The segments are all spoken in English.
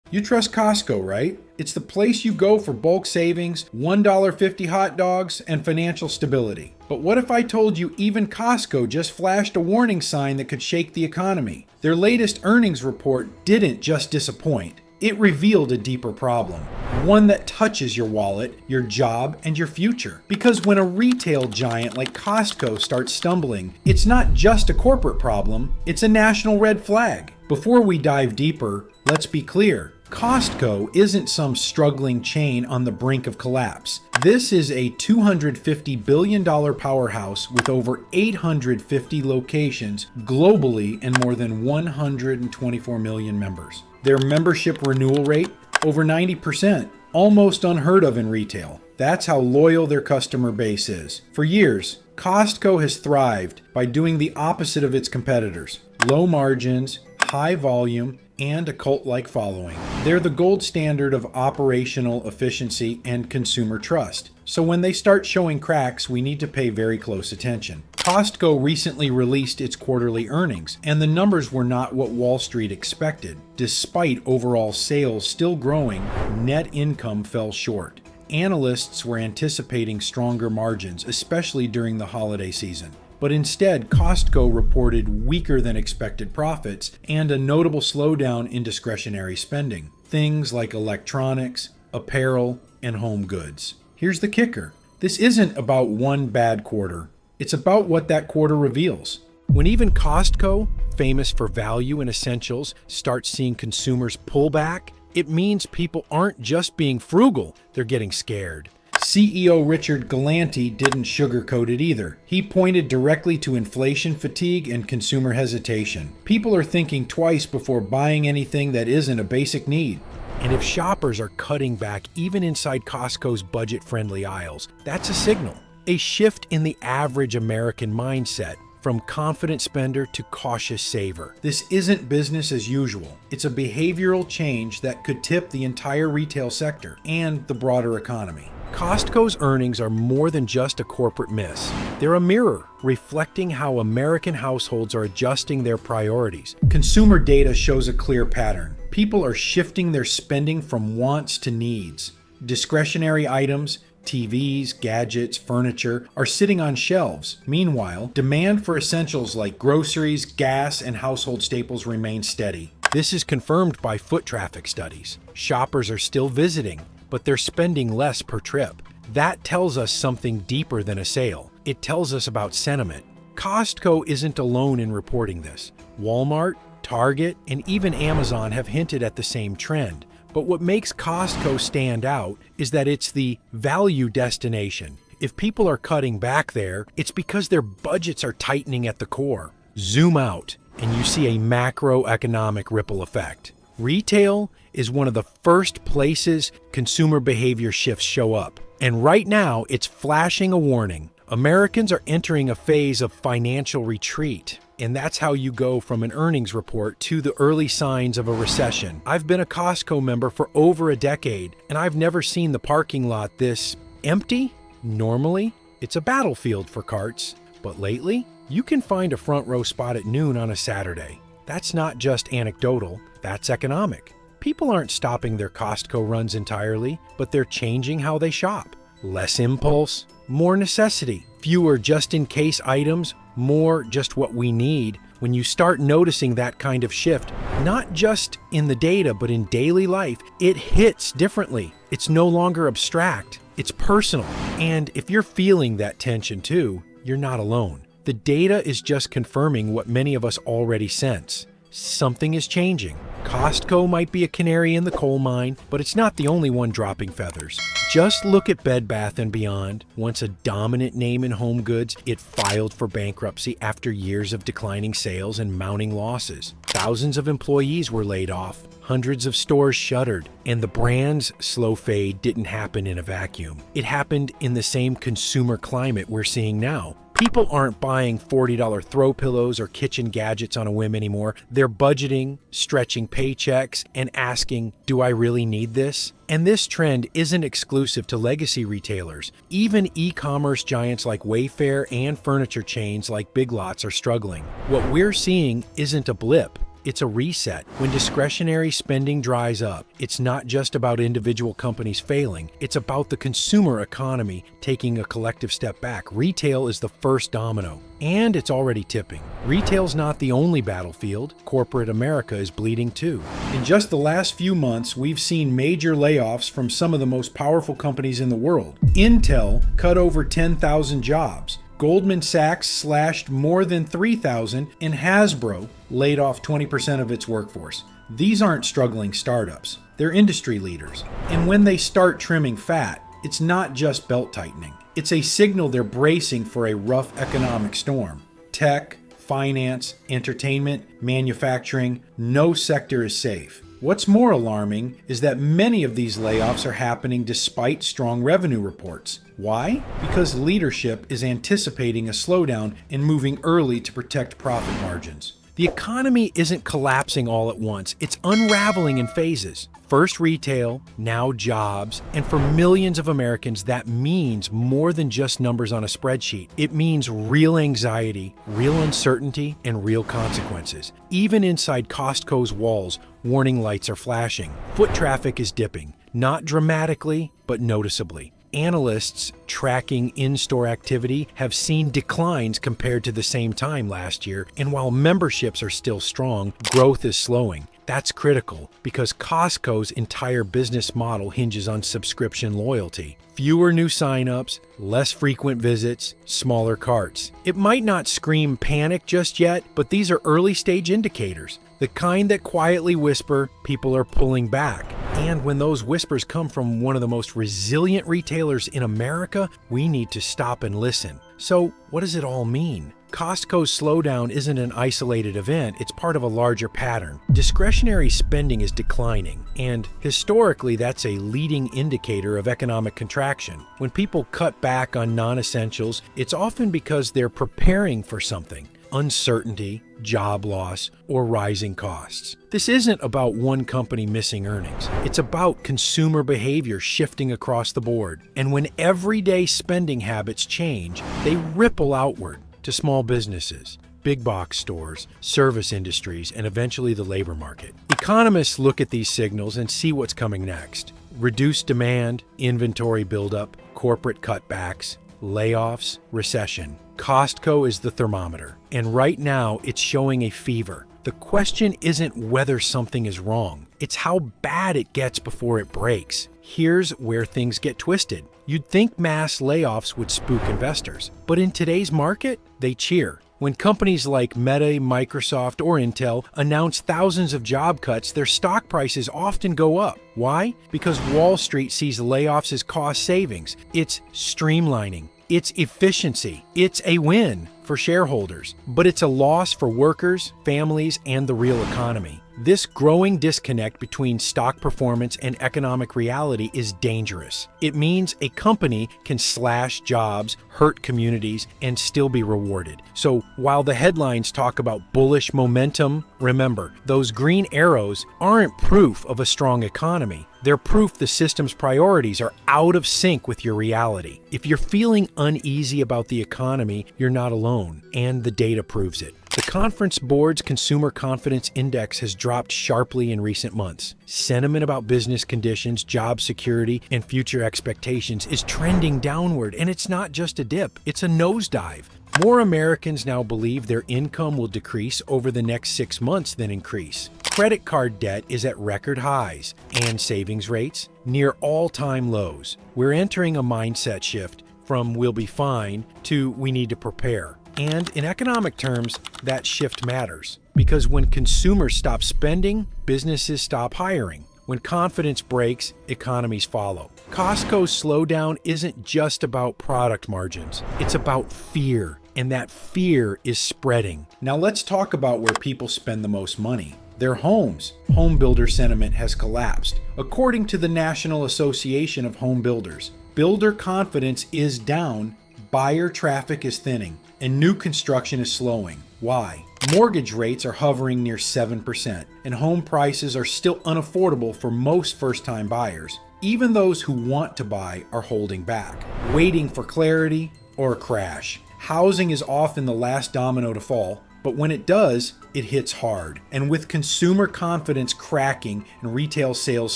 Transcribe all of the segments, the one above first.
You trust Costco, right? It's the place you go for bulk savings, $1.50 hot dogs, and financial stability. But what if I told you even Costco just flashed a warning sign that could shake the economy? Their latest earnings report didn't just disappoint. It revealed a deeper problem, one that touches your wallet, your job, and your future. Because when a retail giant like Costco starts stumbling, it's not just a corporate problem, it's a national red flag. Before we dive deeper, let's be clear. Costco isn't some struggling chain on the brink of collapse. This is a $250 billion powerhouse with over 850 locations globally and more than 124 million members. Their membership renewal rate, over 90%, almost unheard of in retail. That's how loyal their customer base is. For years, Costco has thrived by doing the opposite of its competitors. Low margins, high volume, and a cult-like following. They're the gold standard of operational efficiency and consumer trust. So when they start showing cracks, we need to pay very close attention. Costco recently released its quarterly earnings, and the numbers were not what Wall Street expected. Despite overall sales still growing, net income fell short. Analysts were anticipating stronger margins, especially during the holiday season. But instead, Costco reported weaker than expected profits and a notable slowdown in discretionary spending. Things like electronics, apparel, and home goods. Here's the kicker. This isn't about one bad quarter. It's about what that quarter reveals. When even Costco, famous for value and essentials, starts seeing consumers pull back, it means people aren't just being frugal, they're getting scared. CEO Richard Galanti didn't sugarcoat it either. He pointed directly to inflation fatigue and consumer hesitation. People are thinking twice before buying anything that isn't a basic need. And if shoppers are cutting back even inside Costco's budget-friendly aisles, that's a signal. A shift in the average American mindset, from confident spender to cautious saver. This isn't business as usual. It's a behavioral change that could tip the entire retail sector and the broader economy. Costco's earnings are more than just a corporate miss. They're a mirror reflecting how American households are adjusting their priorities. Consumer data shows a clear pattern. People are shifting their spending from wants to needs. Discretionary items, TVs, gadgets, furniture are sitting on shelves. Meanwhile, demand for essentials like groceries, gas, and household staples remains steady. This is confirmed by foot traffic studies. Shoppers are still visiting, but they're spending less per trip. That tells us something deeper than a sale. It tells us about sentiment. Costco isn't alone in reporting this. Walmart, Target, and even Amazon have hinted at the same trend. But what makes Costco stand out is that it's the value destination. If people are cutting back there, it's because their budgets are tightening at the core. Zoom out, and you see a macroeconomic ripple effect. Retail is one of the first places consumer behavior shifts show up. And right now, it's flashing a warning. Americans are entering a phase of financial retreat. And that's how you go from an earnings report to the early signs of a recession. I've been a Costco member for over a decade, and I've never seen the parking lot this empty. Normally, it's a battlefield for carts. But lately, you can find a front row spot at noon on a Saturday. That's not just anecdotal, that's economic. People aren't stopping their Costco runs entirely, but they're changing how they shop. Less impulse, more necessity. Fewer just-in-case items, more just what we need. When you start noticing that kind of shift, not just in the data, but in daily life, it hits differently. It's no longer abstract, it's personal. And if you're feeling that tension too, you're not alone. The data is just confirming what many of us already sense. Something is changing. Costco might be a canary in the coal mine, but it's not the only one dropping feathers. Just look at Bed Bath & Beyond. Once a dominant name in home goods, it filed for bankruptcy after years of declining sales and mounting losses. Thousands of employees were laid off. Hundreds of stores shuttered, and the brand's slow fade didn't happen in a vacuum. It happened in the same consumer climate we're seeing now. People aren't buying $40 throw pillows or kitchen gadgets on a whim anymore. They're budgeting, stretching paychecks, and asking, do I really need this? And this trend isn't exclusive to legacy retailers. Even e-commerce giants like Wayfair and furniture chains like Big Lots are struggling. What we're seeing isn't a blip. it's a reset. When discretionary spending dries up, it's not just about individual companies failing, it's about the consumer economy taking a collective step back. Retail is the first domino, and it's already tipping. Retail's not the only battlefield. Corporate America is bleeding too. In just the last few months, we've seen major layoffs from some of the most powerful companies in the world. Intel cut over 10,000 jobs. Goldman Sachs slashed more than 3,000, and Hasbro laid off 20% of its workforce. These aren't struggling startups. They're industry leaders. And when they start trimming fat, it's not just belt tightening. It's a signal they're bracing for a rough economic storm. Tech, finance, entertainment, manufacturing, no sector is safe. What's more alarming is that many of these layoffs are happening despite strong revenue reports. Why? Because leadership is anticipating a slowdown and moving early to protect profit margins. The economy isn't collapsing all at once, it's unraveling in phases. First retail, now jobs, and for millions of Americans, that means more than just numbers on a spreadsheet. It means real anxiety, real uncertainty, and real consequences. Even inside Costco's walls, warning lights are flashing. Foot traffic is dipping, not dramatically, but noticeably. Analysts tracking in-store activity have seen declines compared to the same time last year, and while memberships are still strong, growth is slowing. That's critical because Costco's entire business model hinges on subscription loyalty. Fewer new signups, less frequent visits, smaller carts. It might not scream panic just yet, but these are early stage indicators. The kind that quietly whisper people are pulling back. And when those whispers come from one of the most resilient retailers in America, we need to stop and listen. So, what does it all mean? Costco's slowdown isn't an isolated event, it's part of a larger pattern. Discretionary spending is declining, and historically that's a leading indicator of economic contraction. When people cut back on non-essentials, it's often because they're preparing for something. Uncertainty, job loss, or rising costs. This isn't about one company missing earnings. It's about consumer behavior shifting across the board. And when everyday spending habits change, they ripple outward to small businesses, big box stores, service industries, and eventually the labor market. Economists look at these signals and see what's coming next. Reduced demand, inventory buildup, corporate cutbacks, layoffs, recession. Costco is the thermometer, and right now it's showing a fever. The question isn't whether something is wrong, it's how bad it gets before it breaks. Here's where things get twisted. You'd think mass layoffs would spook investors, but in today's market, they cheer. When companies like Meta, Microsoft, or Intel announce thousands of job cuts, their stock prices often go up. Why? Because Wall Street sees layoffs as cost savings. It's streamlining. It's efficiency. It's a win for shareholders, but it's a loss for workers, families, and the real economy. This growing disconnect between stock performance and economic reality is dangerous. It means a company can slash jobs, hurt communities, and still be rewarded. So while the headlines talk about bullish momentum, remember, those green arrows aren't proof of a strong economy. They're proof the system's priorities are out of sync with your reality. If you're feeling uneasy about the economy, you're not alone, and the data proves it. The Conference Board's Consumer Confidence Index has dropped sharply in recent months. Sentiment about business conditions, job security, and future expectations is trending downward, and it's not just a dip, it's a nosedive. More Americans now believe their income will decrease over the next 6 months than increase. Credit card debt is at record highs, and savings rates near all-time lows. We're entering a mindset shift from "we'll be fine" to "we need to prepare." And in economic terms, that shift matters. Because when consumers stop spending, businesses stop hiring. When confidence breaks, economies follow. Costco's slowdown isn't just about product margins. It's about fear, and that fear is spreading. Now let's talk about where people spend the most money. Their homes. Home builder sentiment has collapsed. According to the National Association of Home Builders, builder confidence is down, buyer traffic is thinning, and new construction is slowing. Why? Mortgage rates are hovering near 7%, and home prices are still unaffordable for most first-time buyers. Even those who want to buy are holding back, waiting for clarity or a crash. Housing is often the last domino to fall. But when it does, it hits hard. And with consumer confidence cracking and retail sales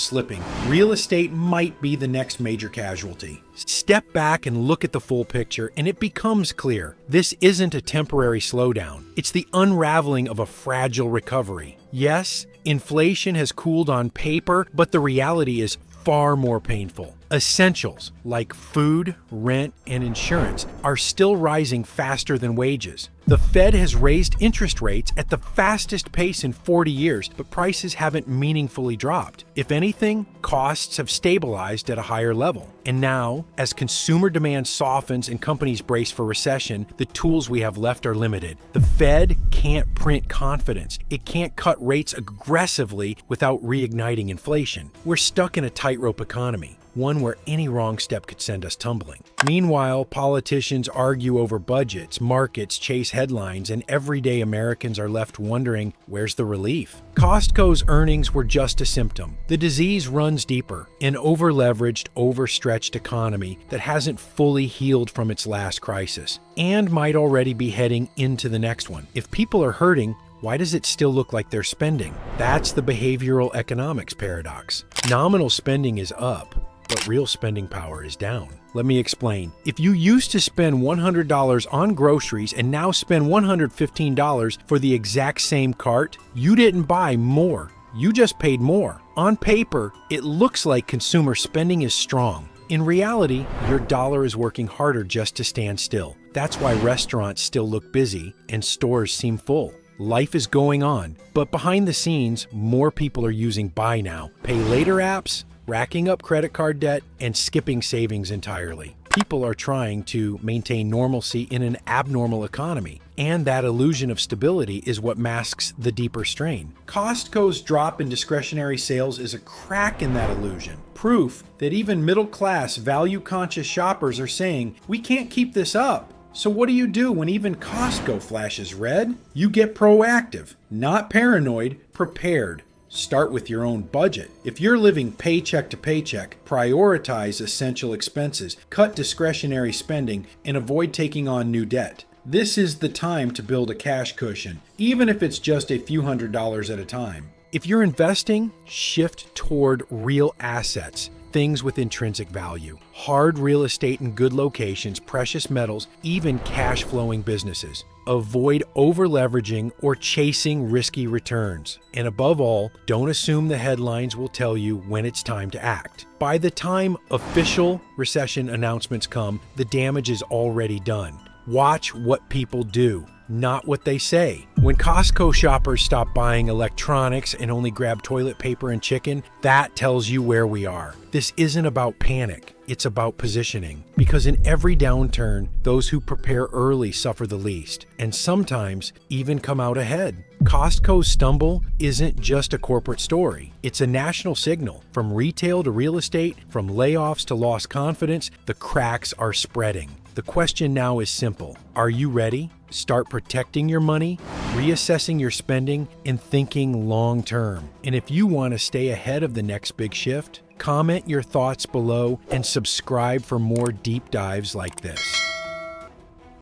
slipping, real estate might be the next major casualty. Step back and look at the full picture, and it becomes clear. This isn't a temporary slowdown. It's the unraveling of a fragile recovery. Yes, inflation has cooled on paper, but the reality is far more painful. Essentials like food, rent, and insurance are still rising faster than wages. The Fed has raised interest rates at the fastest pace in 40 years, but prices haven't meaningfully dropped. If anything, costs have stabilized at a higher level. And now, as consumer demand softens and companies brace for recession, the tools we have left are limited. The Fed can't print confidence. It can't cut rates aggressively without reigniting inflation. We're stuck in a tightrope economy, one where any wrong step could send us tumbling. Meanwhile, politicians argue over budgets, markets chase headlines, and everyday Americans are left wondering, where's the relief? Costco's earnings were just a symptom. The disease runs deeper, an over-leveraged, overstretched economy that hasn't fully healed from its last crisis, and might already be heading into the next one. If people are hurting, why does it still look like they're spending? That's the behavioral economics paradox. Nominal spending is up, but real spending power is down. Let me explain. If you used to spend $100 on groceries and now spend $115 for the exact same cart, you didn't buy more. You just paid more. On paper, it looks like consumer spending is strong. In reality, your dollar is working harder just to stand still. That's why restaurants still look busy and stores seem full. Life is going on, but behind the scenes, more people are using buy now, pay later apps, racking up credit card debt, and skipping savings entirely. People are trying to maintain normalcy in an abnormal economy, and that illusion of stability is what masks the deeper strain. Costco's drop in discretionary sales is a crack in that illusion. Proof that even middle-class, value-conscious shoppers are saying, we can't keep this up. So what do you do when even Costco flashes red? You get proactive, not paranoid, prepared. Start with your own budget. If you're living paycheck to paycheck, prioritize essential expenses, cut discretionary spending, and avoid taking on new debt. This is the time to build a cash cushion, even if it's just a few $100s at a time. If you're investing, shift toward real assets, things with intrinsic value, hard real estate in good locations, precious metals, even cash-flowing businesses. Avoid over-leveraging or chasing risky returns. And above all, don't assume the headlines will tell you when it's time to act. By the time official recession announcements come, the damage is already done. Watch what people do, not what they say. When Costco shoppers stop buying electronics and only grab toilet paper and chicken, that tells you where we are. This isn't about panic, it's about positioning. Because in every downturn, those who prepare early suffer the least, and sometimes even come out ahead. Costco's stumble isn't just a corporate story. It's a national signal. From retail to real estate, from layoffs to lost confidence, the cracks are spreading. The question now is simple. Are you ready? Start protecting your money, reassessing your spending, and thinking long term. And if you want to stay ahead of the next big shift, comment your thoughts below and subscribe for more deep dives like this.